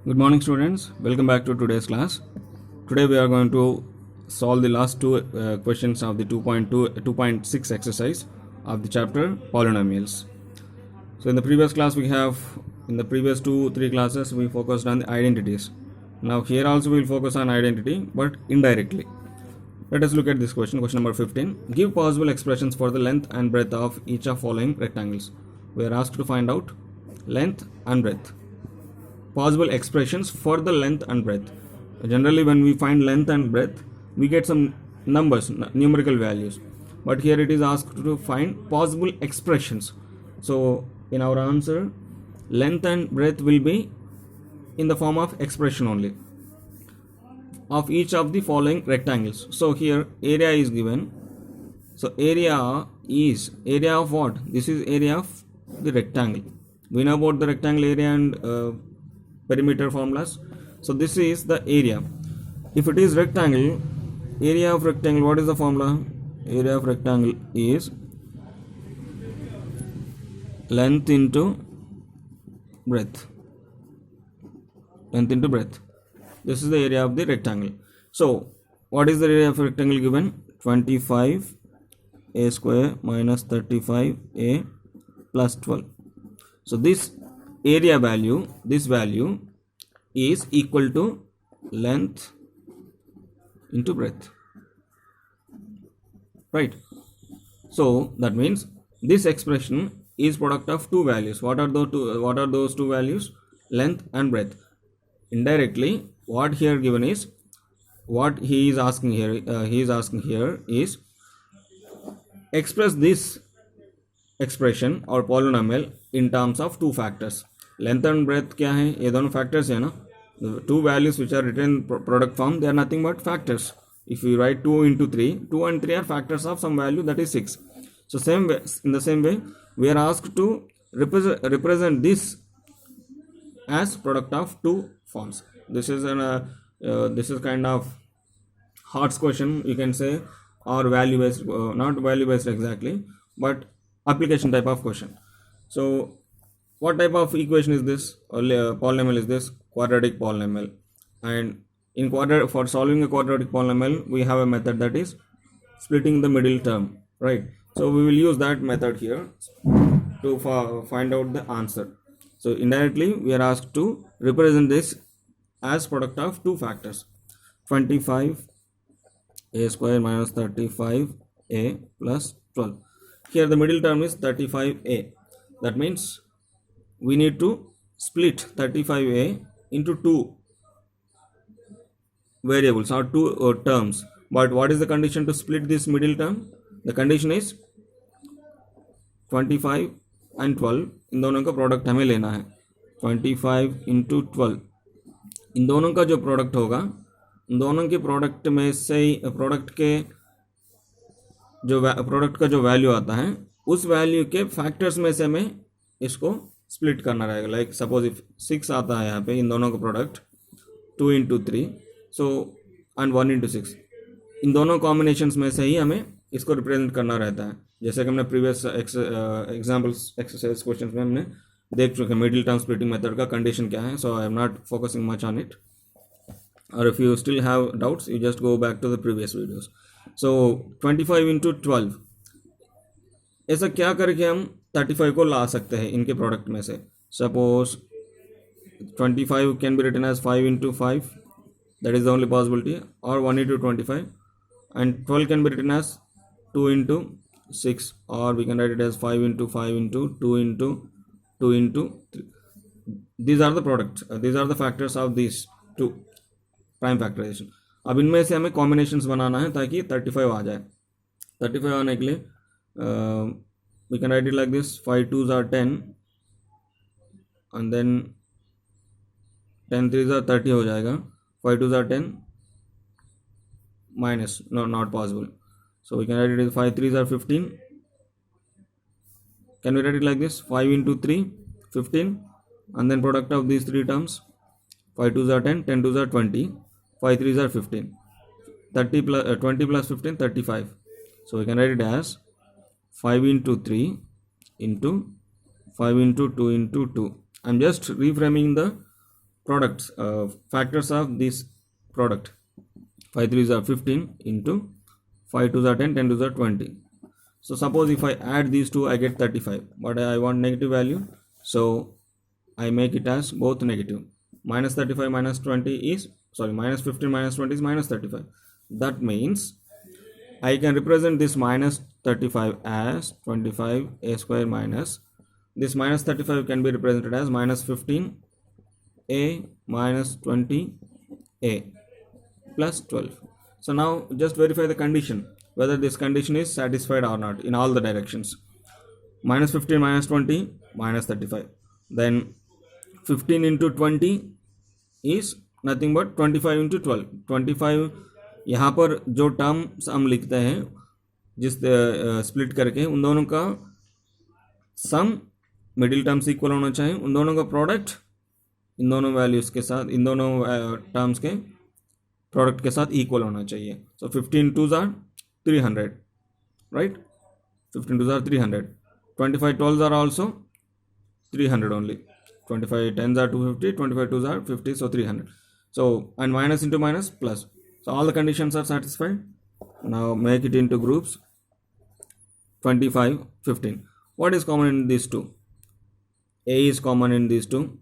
Good morning, students. Welcome back to today's class. Today we are going to solve the last two questions of the 2.6 exercise of the chapter polynomials. So in the previous class in the previous 2-3 classes we focused on the identities. Now here also we will focus on identity but indirectly. Let us look at this question number 15. Give possible expressions for the length and breadth of each of following rectangles. We are asked to find out length and breadth. Possible expressions for the length and breadth. Generally when we find length and breadth we get some numbers, numerical values, but here it is asked to find possible expressions. So in our answer length and breadth will be in the form of expression only of each of the following rectangles. So here area is given. So area is area of what? This is area of the rectangle. We know about the rectangle area and perimeter formulas. So this is the area. If it is rectangle, area of rectangle, what is the formula? Area of rectangle is length into breadth. Length into breadth. This is the area of the rectangle. So what is the area of rectangle given? 25 a square minus 35 a plus 12. So this area value, this value is equal to length into breadth, right? So that means this expression is product of two values. What are those two values? Length and breadth. Indirectly what here given is, what he is asking here is express this expression or polynomial in terms of two factors. Length and breadth क्या है? ये दोनों factors है ना. The two values which are written in product form, they are nothing but factors. If we write 2 into 3, 2 and 3 are factors of some value, that is 6. So in the same way we are asked to represent this as product of two forms. This is kind of Hart's question, you can say, or value based, not value based exactly, but application type of question. So what type of equation is this? Polynomial is this? Quadratic polynomial. And for solving a quadratic polynomial we have a method, that is splitting the middle term, right? So we will use that method here to find out the answer. So indirectly we are asked to represent this as product of two factors. 25 a square minus 35 a plus 12. Here the middle term is 35a. That means we need to split 35a into two variables or two terms. But what is the condition to split this middle term? The condition is 25 and 12, इन दोनों का product हमें लेना है. 25 into 12, इन दोनों का जो product होगा, इन दोनों के प्रोडक्ट में से प्रोडक्ट का जो वैल्यू आता है, उस वैल्यू के फैक्टर्स में से हमें इसको स्प्लिट करना रहेगा. लाइक सपोज इफ 6 आता है यहाँ पे, इन दोनों का product 2 into 3 so and 1 into 6, इन दोनों कॉम्बिनेशंस में से ही हमें इसको रिप्रेजेंट करना रहता है. जैसे कि हमने प्रीवियस एग्जाम्पल्स एक्सरसाइज क्वेश्चंस में हमने देख चुके हैं मिडिल टर्म स्प्लिटिंग मेथड का कंडीशन क्या है. So I am not focusing much on it, और if you still have doubts you just go back to the previous videos. सो 25 into 12, ऐसा क्या करके हम 35 को ला सकते हैं इनके प्रोडक्ट में से. Suppose 25 can be written as 5 into 5, that is the only possibility, or 1 into 25, and 12 can be written as 2 into 6, or we can write it as 5 into 5 into 2 into 2 into 3. These are the products, these are the factors of these two prime factorization. अब इनमें से हमें combinations बनाना है ताकि 35 आ जाए. 35 आने के लिए we can write it like this: 5 2s are 10, and then 10 3s are 30 हो जाएगा. 5 2s are 10 minus, no, not possible. So we can write it as 5 3s are 15. Can we write it like this? 5 into 3, 15, and then product of these three terms. 5 2s are 10, 10 2s are 20, 5 3s are 15. 30 plus 20 plus 15, 35. So we can write it as 5 into 3 into 5 into 2 into 2. I'm just reframing the products, factors of this product. 5 3s are 15 into 5 2s are 10, 10 2s are 20. So suppose if I add these two, I get 35, but I want negative value, so I make it as both negative. Minus 35 minus 20 is, sorry, minus 15 minus 20 is minus 35. That means I can represent this minus 35 as 25 a square minus, this minus 35 can be represented as minus 15 a minus 20 a plus 12. So now just verify the condition, whether this condition is satisfied or not in all the directions. Minus 15 minus 20 minus 35, then 15 into 20 is nothing but 25 into 12. 25 यहाँ पर जो terms हम लिखते हैं जिस split करके, उन दोनों का सम मिडिल टर्म्स इक्वल होना चाहिए, उन दोनों का प्रोडक्ट इन दोनों वैल्यूज़ के साथ, इन दोनों टर्म्स के प्रोडक्ट के साथ इक्वल होना चाहिए. सो 15 2s are 300, right. 15 2s are 300. 25 12s are also 300 only. 25 10s are 250, 25 2s are 50, so 300. So and minus into minus plus. So all the conditions are satisfied. Now make it into groups. 25 15. What is common in these two? A is common in these two,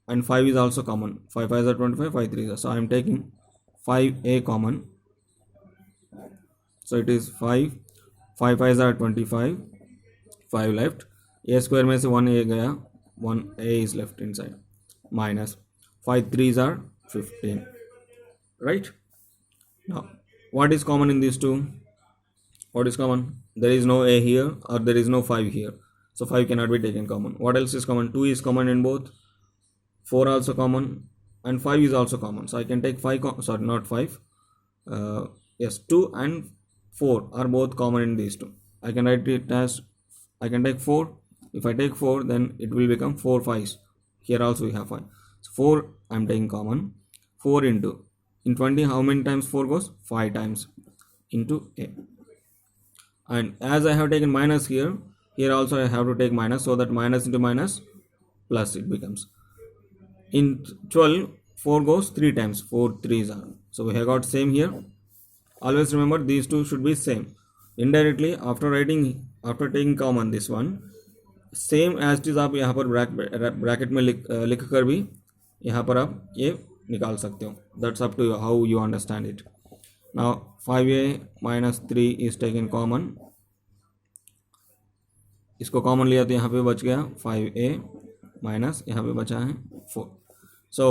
and 5 is also common. 5 5s are 25, 5 3s are. So I am taking 5a common. So it is 5 5 5s are 25, 5 left. A square में से 1a गया, 1a is left inside, minus 5 3s are 15, right. Now what is common in these two? What is common? There is no a here, or there is no 5 here, so 5 cannot be taken common. What else is common? 2 is common in both, 4 also common, and 5 is also common. So I can take 5 sorry, not 5, yes, 2 and 4 are both common in these two. I can write it as, I can take 4. If I take 4, then it will become 4 5s. Here also we have 5. So 4 I am taking common. 4 into, in 20 how many times 4 goes? 5 times into a. And as I have taken minus here, here also I have to take minus, so that minus into minus plus it becomes. In 12 4 goes 3 times, 4 3s are. So we have got same here. Always remember these two should be same. Indirectly after taking common this one, same as it is आप यहाँ पर bracket में लिख कर भी यहाँ पर आप ये निकाल सकते हो. That's up to how you understand it. Now 5a minus 3 is taken common. इसको कॉमन लिया तो यहाँ पे बच गया 5a माइनस यहाँ पे बचा है 4. So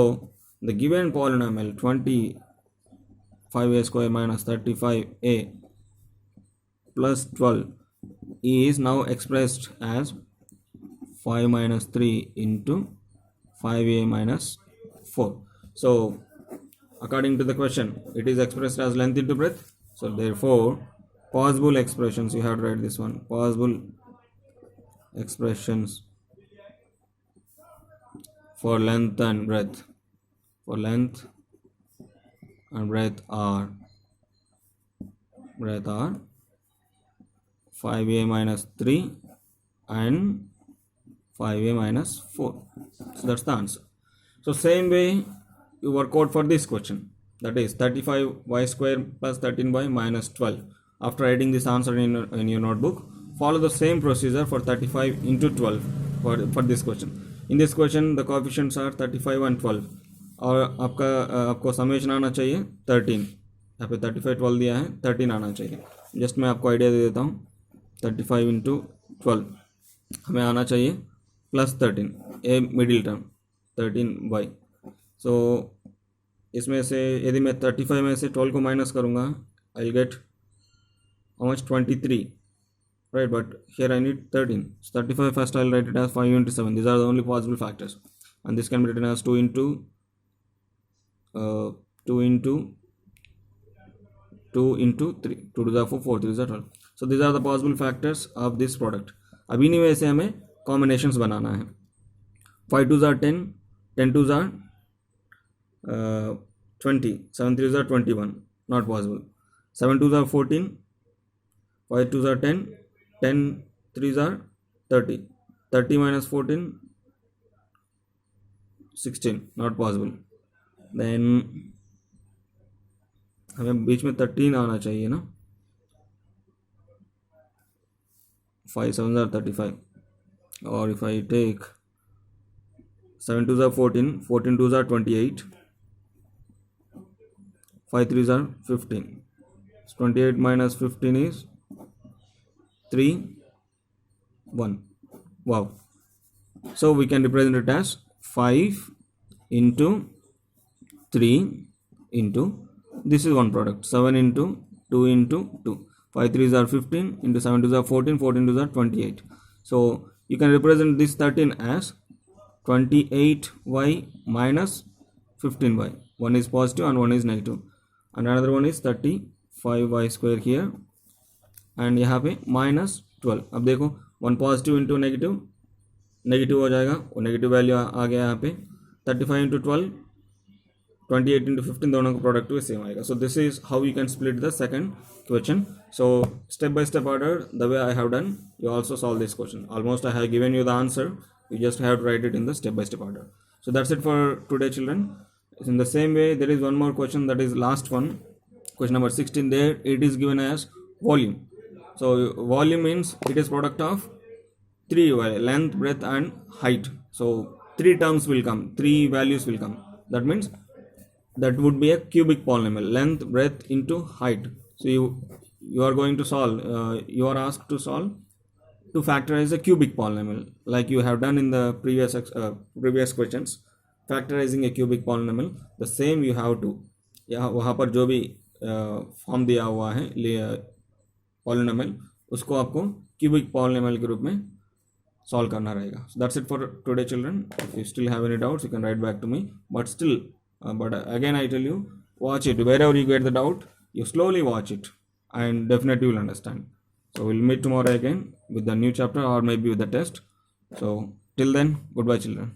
the given polynomial 25a square minus 35a plus 12 is now expressed as 5 minus 3 into 5a minus 4. So according to the question, it is expressed as length into breadth. So therefore possible expressions, you have to write this one, possible expressions for length and breadth, for length and breadth are 5a minus 3 and 5a minus 4. So that's the answer. So same way you work out for this question, that is 35y square plus 13y minus 12. After writing this answer in your notebook, follow the same procedure for 35 into 12 for this question. In this question the coefficients are 35 and 12 और आपको summation आना चाहिए 13. यहाँ पे 35 12 दिया है, 13 आना चाहिए. जस्ट मैं आपको आइडिया दे देता हूँ. 35 इंटू 12 हमें आना चाहिए plus 13, a middle term 13y. सो इसमें से यदि मैं 35 में से 12 को माइनस करूँगा, I will get how much 23, right, but here I need 13. So 35 first I'll write it as 5 into 7. These are the only possible factors, and this can be written as 2 into 3, 2 to the 4, 4 3 is 12. So these are the possible factors of this product. अब इन्हीं में से हमें combinations बनाना है. 5 2s are 10, 10 2s are 20, 7 3s are 21, not possible. 7 2s are 14, 5 2s are 10, 10 3s are 30, 30 minus 14 16, not possible. Then हमें बीच में 13 आना चाहिए ना, 5 7 are 35, or if I take 7 2s are 14, 14 2s are 28, 5 3s are 15. So 28 minus 15 is 3 1. Wow. So we can represent it as 5 into 3 into, this is one product, 7 into 2 into 2. 5 3s are 15 into 7 2s are 14, 14 2s are 28. So you can represent this 13 as 28y minus 15y. One is positive and one is negative, and another one is 35y square here, and यहाँ पे -12. अब देखो 1 positive into negative, negative हो जाएगा, वो negative value आ गया यहाँ पे. 35 इंटू 12, 28 इंटू 15, दोनों का प्रोडक्ट भी सेम आएगा. So this is how you can split the second question. So step by step order, the way I have done, you also solve this question. Almost I have given you the answer, you just have to write it in the step by step order. So that's it for today, children. In the same way, there is one more question, that is last one, question number 16. There it is given as volume. So volume means it is product of three, length, breadth and height. So three terms will come, three values will come. That means that would be a cubic polynomial, length, breadth into height. So you are going to solve, you are asked to solve to factorize a cubic polynomial, like you have done in the previous questions, factorizing a cubic polynomial. The same you have to, यहाँ वहाँ पर जो भी form दिया हुआ है polynomial, उसको आपको क्यूबिक पॉलिनोमियल के रूप में सॉल्व करना रहेगा. So that's it for today, children. If you still have any doubts, you can write back to me. But still, but again I tell you, watch it. Wherever you get the doubt, you slowly watch it, and definitely you will understand. So we'll meet tomorrow again with the new chapter, or maybe with the test. So till then, goodbye, children.